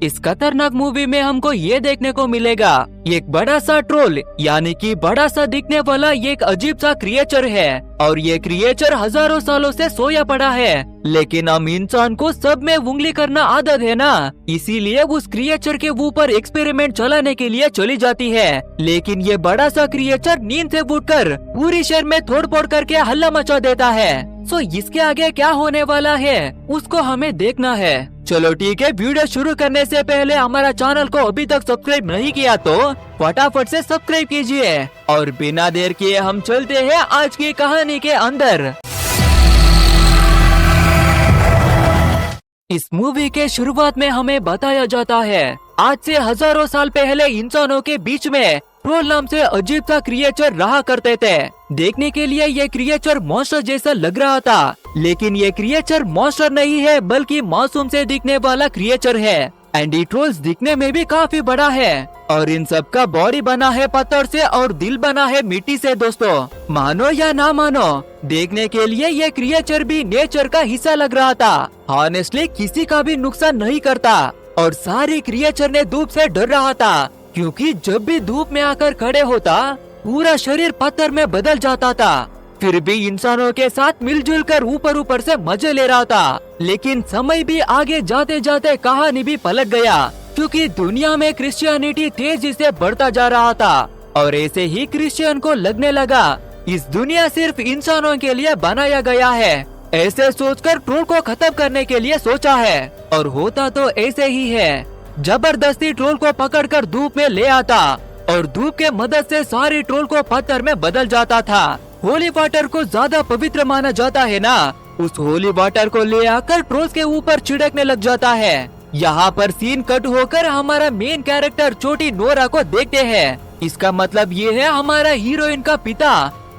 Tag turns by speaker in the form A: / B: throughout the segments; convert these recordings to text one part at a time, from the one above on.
A: इस खतरनाक मूवी में हमको ये देखने को मिलेगा एक बड़ा सा ट्रोल यानी कि बड़ा सा दिखने वाला एक अजीब सा क्रिएचर है और ये क्रिएचर हजारों सालों से सोया पड़ा है। लेकिन हम इंसान को सब में उंगली करना आदत है ना, इसीलिए उस क्रिएचर के ऊपर एक्सपेरिमेंट चलाने के लिए चली जाती है। लेकिन ये बड़ा सा क्रिएचर नींद से उठकर पूरी शहर में तोड़ फोड़ करके हल्ला मचा देता है। सो इसके आगे क्या होने वाला है उसको हमें देखना है। चलो ठीक है, वीडियो शुरू करने से पहले हमारा चैनल को अभी तक सब्सक्राइब नहीं किया तो फटाफट से सब्सक्राइब कीजिए और बिना देर किए हम चलते हैं आज की कहानी के अंदर। इस मूवी के शुरुआत में हमें बताया जाता है आज से हजारों साल पहले इंसानों के बीच में ट्रोल नाम से अजीब सा क्रिएचर रहा करते थे। देखने के लिए ये क्रिएचर मॉन्स्टर जैसा लग रहा था, लेकिन ये क्रिएचर मॉन्स्टर नहीं है बल्कि मासूम से दिखने वाला क्रिएचर है। एंड ट्रोल्स दिखने में भी काफी बड़ा है और इन सब का बॉडी बना है पत्थर से और दिल बना है मिट्टी से। दोस्तों मानो या ना मानो, देखने के लिए ये क्रिएचर भी नेचर का हिस्सा लग रहा था। ऑनेस्टली किसी का भी नुकसान नहीं करता और सारे क्रिएचर ने धूप से डर रहा था, क्योंकि जब भी धूप में आकर खड़े होता पूरा शरीर पत्थर में बदल जाता था। फिर भी इंसानों के साथ मिलजुल कर ऊपर से मजे ले रहा था। लेकिन समय भी आगे जाते जाते कहानी भी पलट गया, क्योंकि दुनिया में क्रिश्चियनिटी तेजी से बढ़ता जा रहा था और ऐसे ही क्रिश्चियन को लगने लगा इस दुनिया सिर्फ इंसानों के लिए बनाया गया है। ऐसे सोचकर ट्रोल को खत्म करने के लिए सोचा है और होता तो ऐसे ही है। जबरदस्ती ट्रोल को पकड़कर धूप में ले आता और धूप के मदद से सारे ट्रोल को पत्थर में बदल जाता था। होली वाटर को ज्यादा पवित्र माना जाता है ना, उस होली वाटर को ले आकर ट्रोल्स के ऊपर छिड़कने लग जाता है। यहाँ पर सीन कट होकर हमारा मेन कैरेक्टर छोटी नोरा को देखते हैं। इसका मतलब ये है हमारा हीरोइन का पिता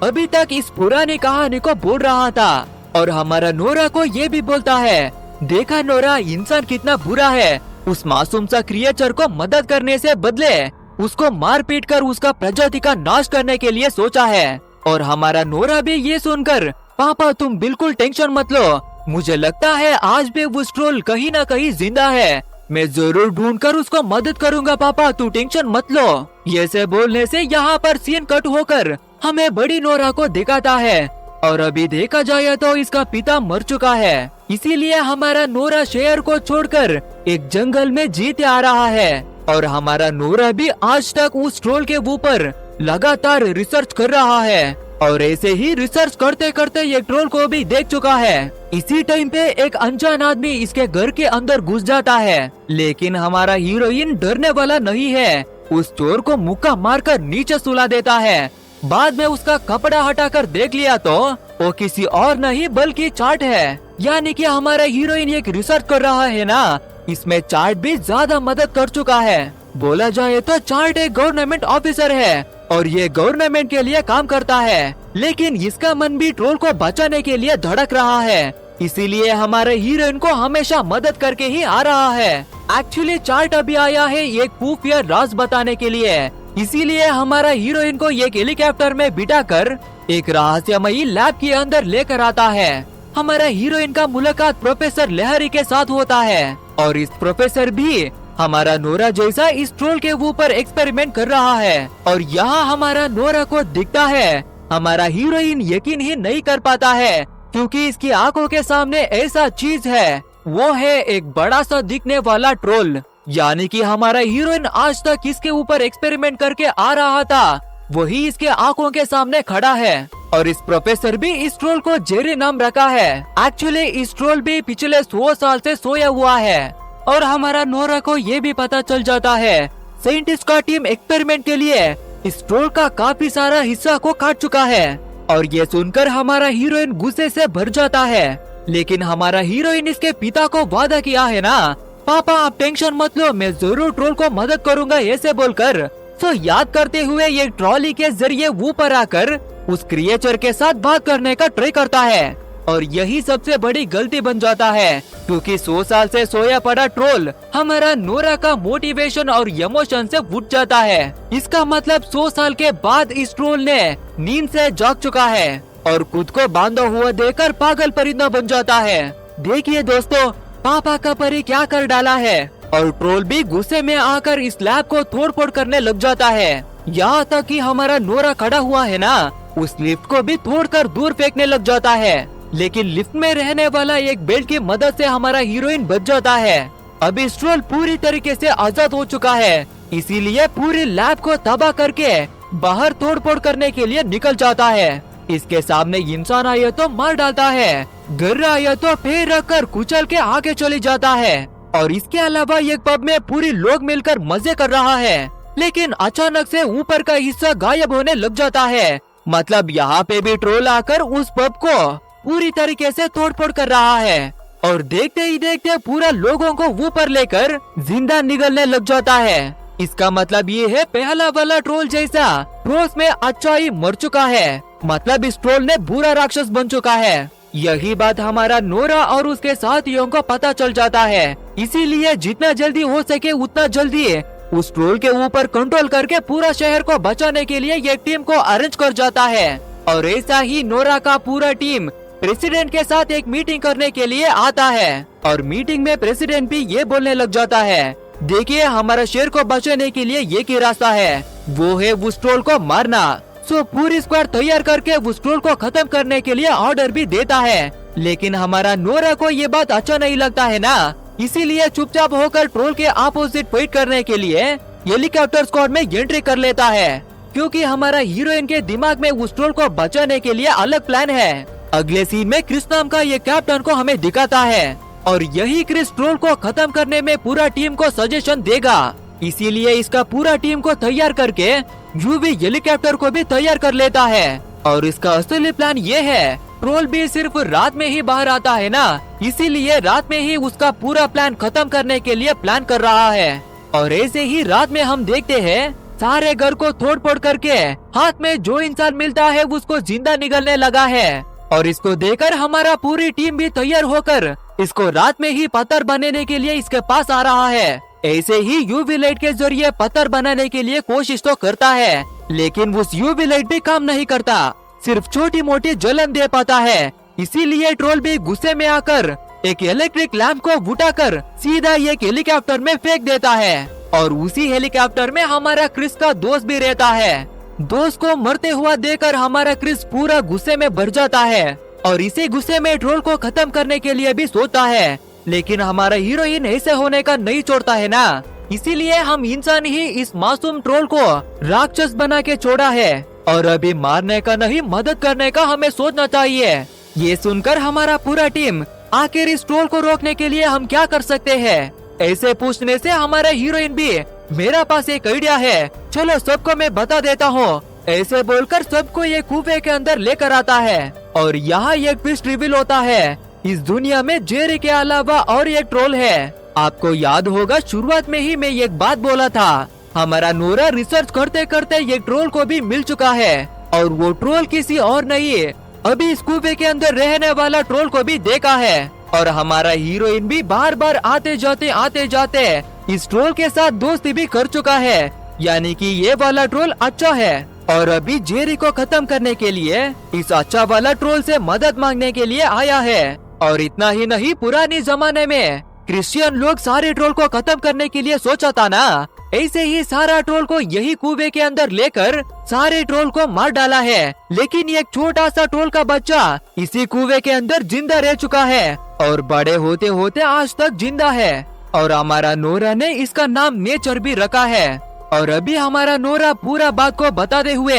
A: अभी तक इस पुरानी कहानी को बोल रहा था और हमारा नोरा को ये भी बोलता है, देखा नोरा, इंसान कितना बुरा है। उस मासूम सा क्रिएचर को मदद करने से बदले उसको मार पीट कर उसका प्रजाति का नाश करने के लिए सोचा है। और हमारा नोरा भी ये सुनकर, पापा तुम बिल्कुल टेंशन मत लो, मुझे लगता है आज भी वो ट्रोल कहीं ना कहीं जिंदा है, मैं जरूर ढूंढ कर उसको मदद करूंगा पापा, तू टेंशन मत लो। ये से बोलने से यहाँ पर सीन कट होकर हमें बड़ी नोरा को दिखाता है और अभी देखा जाए तो इसका पिता मर चुका है। इसीलिए हमारा नोरा शहर को छोड़कर एक जंगल में जीते आ रहा है और हमारा नोरा भी आज तक उस ट्रोल के ऊपर लगातार रिसर्च कर रहा है और ऐसे ही रिसर्च करते करते ये ट्रोल को भी देख चुका है। इसी टाइम पे एक अनजान आदमी इसके घर के अंदर घुस जाता है, लेकिन हमारा हीरोइन डरने वाला नहीं है, उस चोर को मुक्का मारकर नीचे सुला देता है। बाद में उसका कपड़ा हटाकर देख लिया तो वो किसी और नहीं बल्कि चार्ट है। यानी कि हमारा हीरोइन एक रिसर्च कर रहा है ना, इसमें चार्ट भी ज्यादा मदद कर चुका है। बोला जाए तो चार्ट एक गवर्नमेंट ऑफिसर है और ये गवर्नमेंट के लिए काम करता है, लेकिन इसका मन भी ट्रोल को बचाने के लिए धड़क रहा है। इसीलिए हमारे हीरोइन को हमेशा मदद करके ही आ रहा है। एक्चुअली चार्ट अभी आया है एक खुफिया राज बताने के लिए, इसीलिए हमारा हीरोइन को एक हेलीकॉप्टर में बिठाकर एक रहस्यमयी लैब के अंदर लेकर आता है। हमारा हीरोइन का मुलाकात प्रोफेसर लहरी के साथ होता है और इस प्रोफेसर भी हमारा नोरा जैसा इस ट्रोल के ऊपर एक्सपेरिमेंट कर रहा है और यहाँ हमारा नोरा को दिखता है। हमारा हीरोइन यकीन ही नहीं कर पाता है, क्योंकि इसकी आंखों के सामने ऐसा चीज है, वो है एक बड़ा सा दिखने वाला ट्रोल। यानी कि हमारा हीरोइन आज तक किसके ऊपर एक्सपेरिमेंट करके आ रहा था, वही इसके आंखों के सामने खड़ा है। और इस प्रोफेसर भी इस ट्रोल को जेरी नाम रखा है। एक्चुअली इस ट्रोल भी पिछले 100 साल से सोया हुआ है और हमारा नोरा को ये भी पता चल जाता है साइंटिस्ट का टीम एक्सपेरिमेंट के लिए इस ट्रोल का काफी सारा हिस्सा को काट चुका है। और ये सुनकर हमारा हीरोइन गुस्से से भर जाता है, लेकिन हमारा हीरोइन इसके पिता को वादा किया है ना, पापा आप टेंशन मत लो, मैं जरूर ट्रोल को मदद करूंगा, ऐसे बोलकर तो याद करते हुए ये ट्रॉली के जरिए ऊपर आकर उस क्रिएचर के साथ बात करने का ट्राई करता है। और यही सबसे बड़ी गलती बन जाता है, क्योंकि 100 साल से सोया पड़ा ट्रोल हमारा नोरा का मोटिवेशन और इमोशन से उठ जाता है। इसका मतलब 100 साल के बाद इस ट्रोल ने नींद से जाग चुका है और खुद को बांधा हुआ देखकर पागल परिंदा बन जाता है। देखिए दोस्तों, पापा का परी क्या कर डाला है और ट्रोल भी गुस्से में आकर इस लैब को तोड़ फोड़ करने लग जाता है। यहाँ तक कि हमारा नोरा खड़ा हुआ है ना, उस लिफ्ट को भी तोड़कर दूर फेंकने लग जाता है। लेकिन लिफ्ट में रहने वाला एक बेल्ट की मदद से हमारा हीरोइन बच जाता है। अभी ट्रोल पूरी तरीके से आजाद हो चुका है, इसीलिए पूरी लैब को तबाह करके बाहर तोड़ फोड़ करने के लिए निकल जाता है। इसके सामने इंसान आया तो मार डालता है, घर आया तो पैर रखकर कुचल के आगे चली जाता है। और इसके अलावा एक पब में पूरी लोग मिलकर मजे कर रहा है, लेकिन अचानक से ऊपर का हिस्सा गायब होने लग जाता है। मतलब यहाँ पे भी ट्रोल आकर उस पब को पूरी तरीके से तोड़फोड़ कर रहा है और देखते ही देखते पूरा लोगों को ऊपर लेकर जिंदा निगलने लग जाता है। इसका मतलब ये है पहला वाला ट्रोल जैसा ट्रोल्स में अच्छाई मर चुका है, मतलब इस ट्रोल ने बुरा राक्षस बन चुका है। यही बात हमारा नोरा और उसके साथियों को पता चल जाता है, इसीलिए जितना जल्दी हो सके उतना जल्दी उस ट्रोल के ऊपर कंट्रोल करके पूरा शहर को बचाने के लिए एक टीम को अरेंज कर जाता है। और ऐसा ही नोरा का पूरा टीम प्रेसिडेंट के साथ एक मीटिंग करने के लिए आता है। और मीटिंग में प्रेसिडेंट भी ये बोलने लग जाता है, देखिए हमारा शहर को बचाने के लिए एक ही रास्ता है, वो है उस ट्रोल को मारना। सो पूरी स्क्वाड तैयार करके उस ट्रोल को खत्म करने के लिए ऑर्डर भी देता है। लेकिन हमारा नोरा को ये बात अच्छा नहीं लगता है ना, इसीलिए चुपचाप होकर ट्रोल के अपोजिट फाइट करने के लिए हेलीकॉप्टर स्क्वाड में एंट्री कर लेता है, क्योंकि हमारा हीरोइन के दिमाग में उस ट्रोल को बचाने के लिए अलग प्लान है। अगले सीन में क्रिस नाम का ये कैप्टन को हमें दिखाता है और यही क्रिस ट्रोल को खत्म करने में पूरा टीम को सजेशन देगा, इसीलिए इसका पूरा टीम को तैयार करके यूवी हेलीकॉप्टर को भी तैयार कर लेता है। और इसका असली प्लान ये है, ट्रोल भी सिर्फ रात में ही बाहर आता है ना, इसीलिए रात में ही उसका पूरा प्लान खत्म करने के लिए प्लान कर रहा है। और ऐसे ही रात में हम देखते हैं सारे घर को तोड़ फोड़ करके हाथ में जो इंसान मिलता है उसको जिंदा निकलने लगा है। और इसको देखकर हमारा पूरी टीम भी तैयार होकर इसको रात में ही पत्थर बनाने के लिए इसके पास आ रहा है। ऐसे ही यूवी लाइट के जरिए पत्थर बनाने के लिए कोशिश तो करता है, लेकिन उस यूवी लाइट भी काम नहीं करता, सिर्फ छोटी मोटी जलन दे पाता है। इसीलिए ट्रोल भी गुस्से में आकर एक इलेक्ट्रिक लैंप को उठाकर सीधा एक हेलीकॉप्टर में फेंक देता है। और उसी हेलीकॉप्टर में हमारा क्रिस का दोस्त भी रहता है। दोस्त को मरते हुआ देखकर हमारा क्रिस पूरा गुस्से में भर जाता है और इसी गुस्से में ट्रोल को खत्म करने के लिए भी सोचता है। लेकिन हमारा हीरोइन ऐसे होने का नहीं छोड़ता है ना, इसीलिए हम इंसान ही इस मासूम ट्रोल को राक्षस बना के छोड़ा है और अभी मारने का नहीं मदद करने का हमें सोचना चाहिए। ये सुनकर हमारा पूरा टीम आखिर इस ट्रोल को रोकने के लिए हम क्या कर सकते हैं, ऐसे पूछने से हमारा हीरोइन भी मेरा पास एक आइडिया है, चलो सबको मैं बता देता हूँ। ऐसे बोलकर सबको ये कुएं के अंदर लेकर आता है और यहाँ एक ट्विस्ट रिवील होता है, इस दुनिया में जेरी के अलावा और एक ट्रोल है। आपको याद होगा शुरुआत में ही मैं एक बात बोला था, हमारा नोरा रिसर्च करते करते एक ट्रोल को भी मिल चुका है और वो ट्रोल किसी और नहीं अभी इस कुएं के अंदर रहने वाला ट्रोल को भी देखा है। और हमारा हीरोइन भी बार बार आते जाते इस ट्रोल के साथ दोस्ती भी कर चुका है, यानी कि ये वाला ट्रोल अच्छा है और अभी जेरी को खत्म करने के लिए इस अच्छा वाला ट्रोल से मदद मांगने के लिए आया है। और इतना ही नहीं, पुराने जमाने में क्रिश्चियन लोग सारे ट्रोल को खत्म करने के लिए सोचा था ना, ऐसे ही सारा ट्रोल को यही कुएं के अंदर लेकर सारे ट्रोल को मार डाला है। लेकिन एक छोटा सा ट्रोल का बच्चा इसी कुएं के अंदर जिंदा रह चुका है और बड़े होते होते आज तक जिंदा है। और हमारा नोरा ने इसका नाम नेचर भी रखा है। और अभी हमारा नोरा पूरा बात को बताते हुए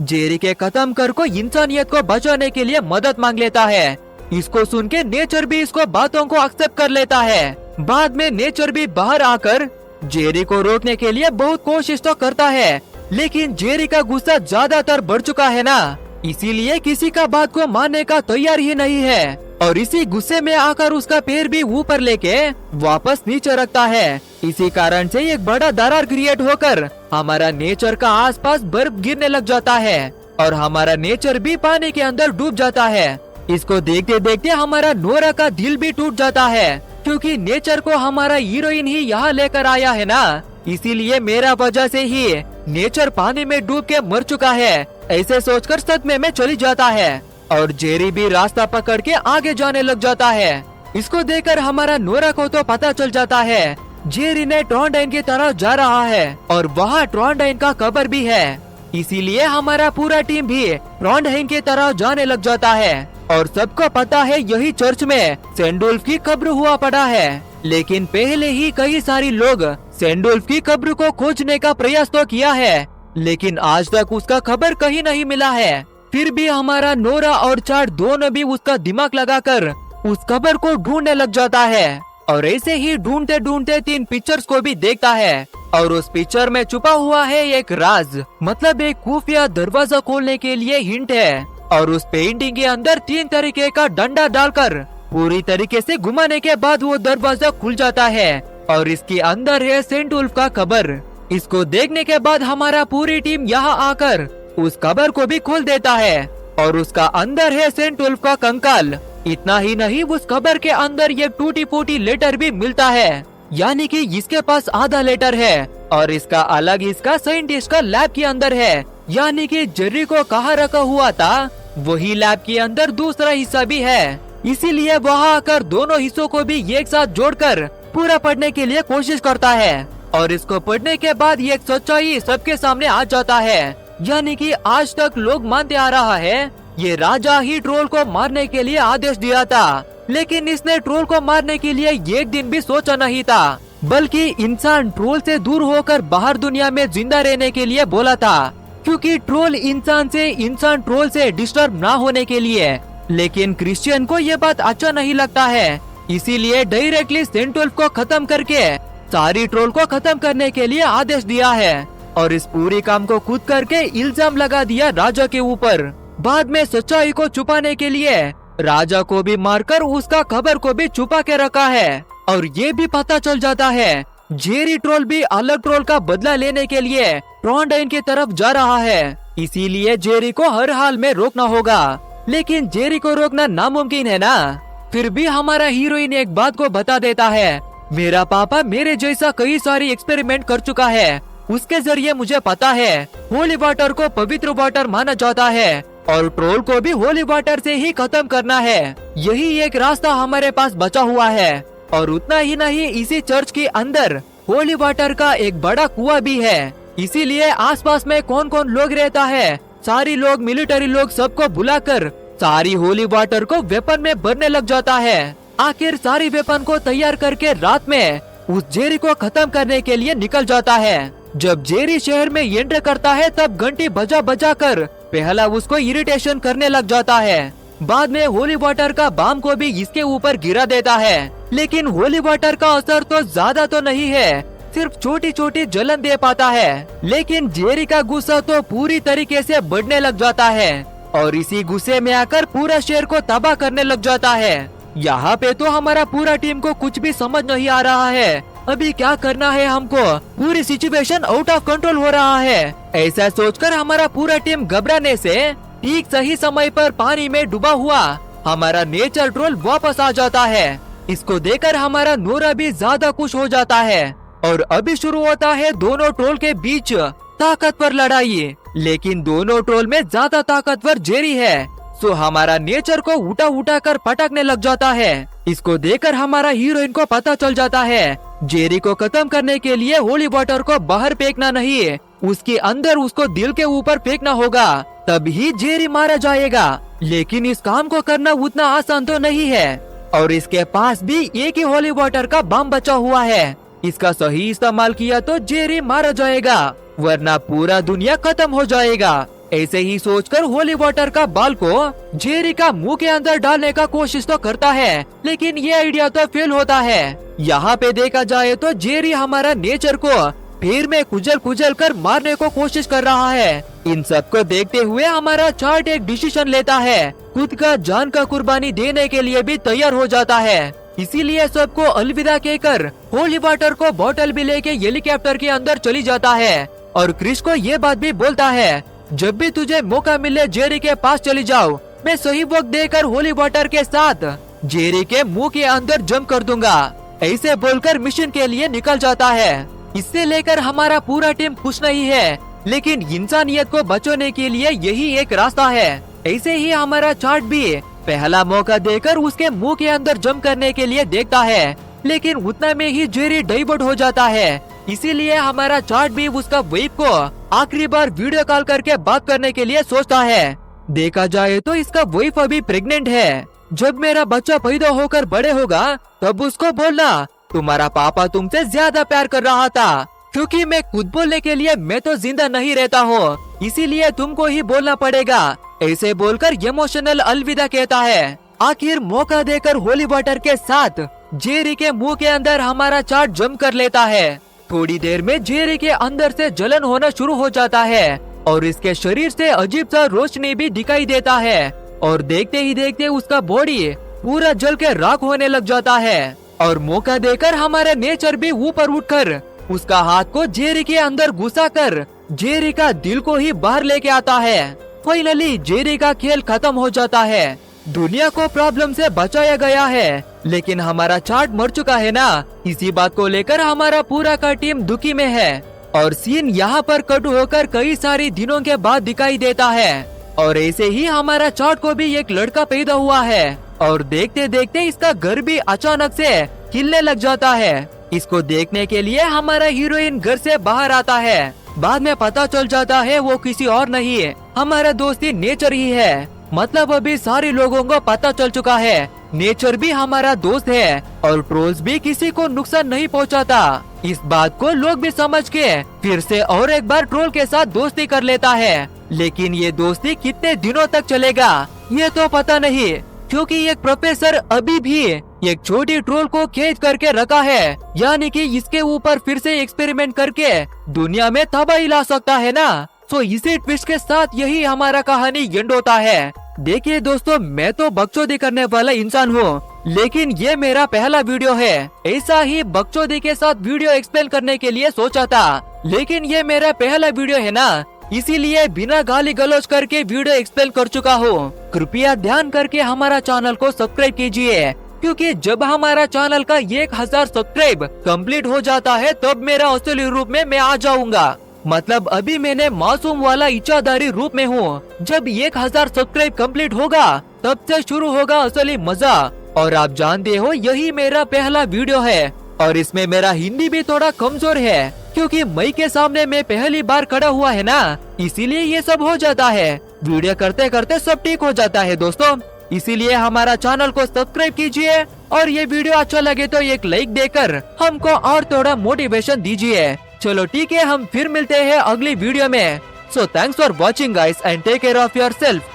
A: जेरी के खत्म कर को इंसानियत को बचाने के लिए मदद मांग लेता है। इसको सुन के नेचर भी इसको बातों को एक्सेप्ट कर लेता है। बाद में नेचर भी बाहर आकर जेरी को रोकने के लिए बहुत कोशिश तो करता है, लेकिन जेरी का गुस्सा ज्यादातर बढ़ चुका है ना, इसीलिए किसी का बात को मानने का तैयार ही नहीं है। और इसी गुस्से में आकर उसका पैर भी ऊपर लेके वापस नीचे रखता है। इसी कारण से एक बड़ा दरार क्रिएट होकर हमारा नेचर का आसपास बर्फ गिरने लग जाता है और हमारा नेचर भी पानी के अंदर डूब जाता है। इसको देखते देखते हमारा नोरा का दिल भी टूट जाता है, क्योंकि नेचर को हमारा हीरोइन ही यहाँ लेकर आया है ना, इसीलिए मेरा वजह से ही नेचर पानी में डूब के मर चुका है। ऐसे सोचकर सदमे में चली जाता है और जेरी भी रास्ता पकड़ के आगे जाने लग जाता है। इसको देखकर हमारा नोरा को तो पता चल जाता है जेरी ने ट्रॉन्डाइन की तरफ जा रहा है और वहाँ ट्रॉन्डाइन का कब्र भी है। इसीलिए हमारा पूरा टीम भी ट्रॉन्डाइन की तरफ जाने लग जाता है और सबको पता है यही चर्च में सैंडोल्फ की कब्र हुआ पड़ा है। लेकिन पहले ही कई सारे लोग सैंडोल्फ की कब्र को खोजने का प्रयास तो किया है, लेकिन आज तक उसका खबर कहीं नहीं मिला है। फिर भी हमारा नोरा और चार्ट दोनों भी उसका दिमाग लगाकर उस कब्र को ढूंढने लग जाता है और ऐसे ही ढूंढते ढूंढते 3 पिक्चर्स को भी देखता है और उस पिक्चर में छुपा हुआ है एक राज, मतलब एक खुफिया दरवाजा खोलने के लिए हिंट है। और उस पेंटिंग के अंदर 3 तरीके का डंडा डालकर पूरी तरीके से घुमाने के बाद वो दरवाजा खुल जाता है और इसके अंदर है सैंडोल्फ का कब्र। इसको देखने के बाद हमारा पूरी टीम यहाँ आकर उस कब्र को भी खोल देता है और उसका अंदर है सैंडोल्फ का कंकाल। इतना ही नहीं, उस कब्र के अंदर ये टूटी फूटी लेटर भी मिलता है, यानी कि इसके पास आधा लेटर है और इसका अलग इसका साइंटिस्ट का लैब के अंदर है, यानी कि जेरी को कहाँ रखा हुआ था वही लैब के अंदर दूसरा हिस्सा भी है। इसीलिए वहाँ आकर दोनों हिस्सों को भी एक साथ जोड़कर पूरा पढ़ने के लिए कोशिश करता है और इसको पढ़ने के बाद ये सच्चाई सबके सामने आ जाता है, यानी कि आज तक लोग मानते आ रहा है ये राजा ही ट्रोल को मारने के लिए आदेश दिया था, लेकिन इसने ट्रोल को मारने के लिए एक दिन भी सोचा नहीं था, बल्कि इंसान ट्रोल से दूर होकर बाहर दुनिया में जिंदा रहने के लिए बोला था, क्योंकि ट्रोल इंसान से, इंसान ट्रोल से डिस्टर्ब ना होने के लिए। लेकिन क्रिश्चियन को ये बात अच्छा नहीं लगता है, इसीलिए डायरेक्टली सैंडोल्फ को खत्म करके सारी ट्रोल को खत्म करने के लिए आदेश दिया है और इस पूरी काम को खुद करके इल्जाम लगा दिया राजा के ऊपर। बाद में सच्चाई को छुपाने के लिए राजा को भी मारकर उसका खबर को भी छुपा के रखा है और ये भी पता चल जाता है जेरी ट्रोल भी अलग ट्रोल का बदला लेने के लिए ट्रॉन्डाइन की तरफ जा रहा है। इसीलिए जेरी को हर हाल में रोकना होगा, लेकिन जेरी को रोकना नामुमकिन है ना। फिर भी हमारा हीरोइन एक बात को बता देता है, मेरा पापा मेरे जैसा कई सारी एक्सपेरिमेंट कर चुका है, उसके जरिए मुझे पता है होली वाटर को पवित्र वाटर माना जाता है और ट्रोल को भी होली वाटर से ही खत्म करना है। यही एक रास्ता हमारे पास बचा हुआ है और उतना ही नहीं, इसी चर्च के अंदर होली वाटर का एक बड़ा कुआं भी है। इसीलिए आसपास में कौन कौन लोग रहता है, सारी लोग, मिलिट्री लोग, सबको बुलाकर सारी होली वाटर को वेपन में भरने लग जाता है। आखिर सारी वेपन को तैयार करके रात में उस जेरी को खत्म करने के लिए निकल जाता है। जब जेरी शहर में एंटर करता है तब घंटी बजा बजा कर पहला उसको इरिटेशन करने लग जाता है, बाद में होली वाटर का बाम को भी इसके ऊपर गिरा देता है। लेकिन होली वाटर का असर तो ज्यादा तो नहीं है, सिर्फ छोटी छोटी जलन दे पाता है। लेकिन जेरी का गुस्सा तो पूरी तरीके से बढ़ने लग जाता है और इसी गुस्से में आकर पूरा शहर को तबाह करने लग जाता है। यहाँ पे तो हमारा पूरा टीम को कुछ भी समझ नहीं आ रहा है, अभी क्या करना है हमको, पूरी सिचुएशन आउट ऑफ कंट्रोल हो रहा है। ऐसा सोचकर हमारा पूरा टीम घबराने से ठीक सही समय पर पानी में डूबा हुआ हमारा नेचर ट्रोल वापस आ जाता है। इसको देखकर हमारा नोरा भी ज्यादा खुश हो जाता है और अभी शुरू होता है दोनों ट्रोल के बीच ताकतवर लड़ाई। लेकिन दोनों ट्रोल में ज्यादा ताकतवर जेरी है, सो हमारा नेचर को उठा उठा कर पटकने लग जाता है। इसको देखकर हमारा हीरोइन को पता चल जाता है जेरी को खत्म करने के लिए होली वाटर को बाहर फेंकना नहीं, उसके अंदर उसको दिल के ऊपर फेंकना होगा, तब ही जेरी मारा जाएगा। लेकिन इस काम को करना उतना आसान तो नहीं है और इसके पास भी एक ही होली वाटर का बम बचा हुआ है। इसका सही इस्तेमाल किया तो जेरी मारा जाएगा, वरना पूरा दुनिया खत्म हो जाएगा। ऐसे ही सोचकर होली वाटर का बाल को जेरी का मुंह के अंदर डालने का कोशिश तो करता है, लेकिन ये आइडिया तो फेल होता है। यहाँ पे देखा जाए तो जेरी हमारा नेचर को फिर में कुचल कुचल कर मारने को कोशिश कर रहा है। इन सब को देखते हुए हमारा चार्ट एक डिसीजन लेता है, खुद का जान का कुर्बानी देने के लिए भी तैयार हो जाता है। इसीलिए सबको अलविदा कहकर होली वाटर को बोतल भी लेके हेलीकॉप्टर के अंदर चली जाता है और क्रिस को ये बात भी बोलता है, जब भी तुझे मौका मिले जेरी के पास चली जाओ, मैं सही वक्त देकर होली वाटर के साथ जेरी के मुंह के अंदर जम कर दूंगा। ऐसे बोलकर मिशन के लिए निकल जाता है। इससे लेकर हमारा पूरा टीम खुश नहीं है, लेकिन इंसानियत को बचाने के लिए यही एक रास्ता है। ऐसे ही हमारा चार्ट भी पहला मौका देकर उसके मुंह के अंदर जम करने के लिए देखता है, लेकिन उतना में ही जेरी डाइवर्ट हो जाता है। इसीलिए हमारा चार्ट भी उसका वाइफ को आखिरी बार वीडियो कॉल करके बात करने के लिए सोचता है। देखा जाए तो इसका वाइफ अभी प्रेग्नेंट है। जब मेरा बच्चा पैदा होकर बड़े होगा तब उसको बोलना तुम्हारा पापा तुमसे ज्यादा प्यार कर रहा था, क्योंकि मैं खुद बोलने के लिए मैं तो जिंदा नहीं रहता हूँ, इसीलिए तुमको ही बोलना पड़ेगा। ऐसे बोलकर इमोशनल अलविदा कहता है। आखिर मौका देकर होली वाटर के साथ जेरी के मुंह के अंदर हमारा चार्ट जम कर लेता है। थोड़ी देर में जेरी के अंदर से जलन होना शुरू हो जाता है और इसके शरीर से अजीब सा रोशनी भी दिखाई देता है और देखते ही देखते उसका बॉडी पूरा जल के राख होने लग जाता है। और मौका देकर हमारा नेचर भी ऊपर उठकर उसका हाथ को जेरी के अंदर घुसा कर जेरी का दिल को ही बाहर लेके आता है। फाइनली जेरी का खेल खत्म हो जाता है। दुनिया को प्रॉब्लम से बचाया गया है, लेकिन हमारा चार्ट मर चुका है ना। इसी बात को लेकर हमारा पूरा का टीम दुखी में है और सीन यहाँ पर कट होकर कई सारी दिनों के बाद दिखाई देता है। और ऐसे ही हमारा चार्ट को भी एक लड़का पैदा हुआ है और देखते देखते इसका घर भी अचानक से खिलने लग जाता है। इसको देखने के लिए हमारा हीरोइन घर से बाहर आता है। बाद में पता चल जाता है वो किसी और नहीं है, हमारा दोस्ती नेचर ही है। मतलब अभी सारे लोगों को पता चल चुका है नेचर भी हमारा दोस्त है और ट्रोल्स भी किसी को नुकसान नहीं पहुंचाता। इस बात को लोग भी समझ के फिर से और एक बार ट्रोल के साथ दोस्ती कर लेता है। लेकिन ये दोस्ती कितने दिनों तक चलेगा ये तो पता नहीं, क्योंकि एक प्रोफेसर अभी भी एक छोटी ट्रोल को कैद करके रखा है, यानी कि इसके ऊपर फिर से एक्सपेरिमेंट करके दुनिया में तबाही ला सकता है ना। तो इसी ट्विस्ट के साथ यही हमारा कहानी एंड होता है। देखिए दोस्तों, मैं तो बकचोदी करने वाला इंसान हूँ, लेकिन ये मेरा पहला वीडियो है। ऐसा ही बकचोदी के साथ वीडियो एक्सप्लेन करने के लिए सोचा था, लेकिन ये मेरा पहला वीडियो है ना, इसीलिए बिना गाली गलौज करके वीडियो एक्सप्लेन कर चुका हूँ। कृपया ध्यान करके हमारा चैनल को सब्सक्राइब कीजिए, क्योंकि जब हमारा चैनल का 1000 सब्सक्राइब कंप्लीट हो जाता है तब मेरा असली रूप में मैं आ जाऊंगा। मतलब अभी मैंने मासूम वाला इच्छाधारी रूप में हूँ। जब 1000 सब्सक्राइब कंप्लीट होगा तब से शुरू होगा असली मजा। और आप जानते हो यही मेरा पहला वीडियो है और इसमें मेरा हिंदी भी थोड़ा कमजोर है, क्योंकि मई के सामने मैं पहली बार खड़ा हुआ है ना, इसीलिए ये सब हो जाता है। वीडियो करते करते सब ठीक हो जाता है दोस्तों। इसीलिए हमारा चैनल को सब्सक्राइब कीजिए और ये वीडियो अच्छा लगे तो एक लाइक देकर हमको और थोड़ा मोटिवेशन दीजिए। चलो ठीक है, हम फिर मिलते हैं अगली वीडियो में। So thanks for watching guys and take care of yourself.